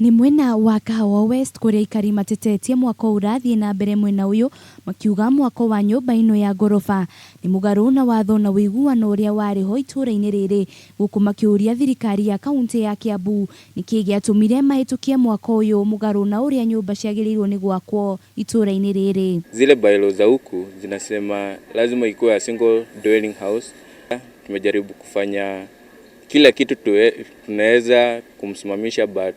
Ni mwena wa Kahawa West kuria Aikari matetetie mwako urathie na mbere mwena uyu makiuga mwako wa nyumba ino ya gorofa ni mugaru na watho na wuiguano uria wariho ituura-ini riri guku makiuria thirikari ya kaunti ya Kiambu niki giatumire mahitukie mwako uyu mugaru na uria nyumba ciagiriirwo ni gwakwo ituura-ini riri. Zile bylaws za huku zinasema lazima ikuwe a single dwelling house. Tumejaribu kufanya kila kitu tunaweza kumsimamisha, but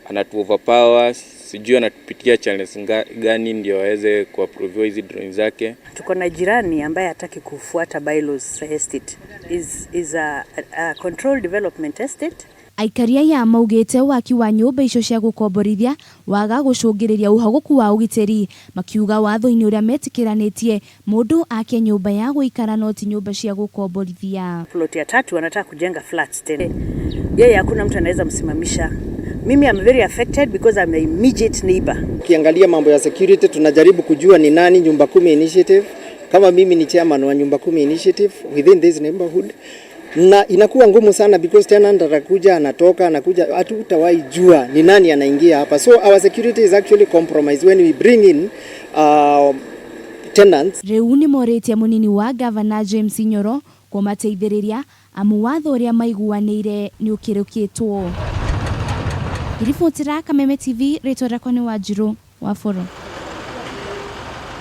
anatu overpower, sijui anatupitia channels gani ndio aweze kuapprove hizi drawings zake. Tuko na jirani ambaye hataki kufuata bylaws za estate. Is a controlled development estate. Aikari ya maugite waki wa nyumba icio cia gukomborithia waga gucungiriria uhaguku wa ugiteri makiuga watho-ini uria metikiranitie mundu ake nyumba ya guikara no ti nyumba cia gukomborithia. Plot ya 3 wanataka kujenga flats tena. Yeye hakuna mtu anaweza msimamisha. Mimi am very affected because I'm an immediate neighbor. Kiangalia mambo ya security tunajaribu kujua ni nani nyumba 10 initiative. Kama mimi ni chairman wa nyumba 10 initiative within this neighborhood. Na inakuwa ngumu sana because tenant atakuja anakuja hatutawahi jua ni nani anaingia hapa. So our security is actually compromised when we bring in tenants. Riu ni moretie munini wa Governor James Nyoro kumateithiriria amu watho uria maiguanire ni ukirukitwo. Ribotira Kameme TV, Retora Kone Wajiro wa Foro.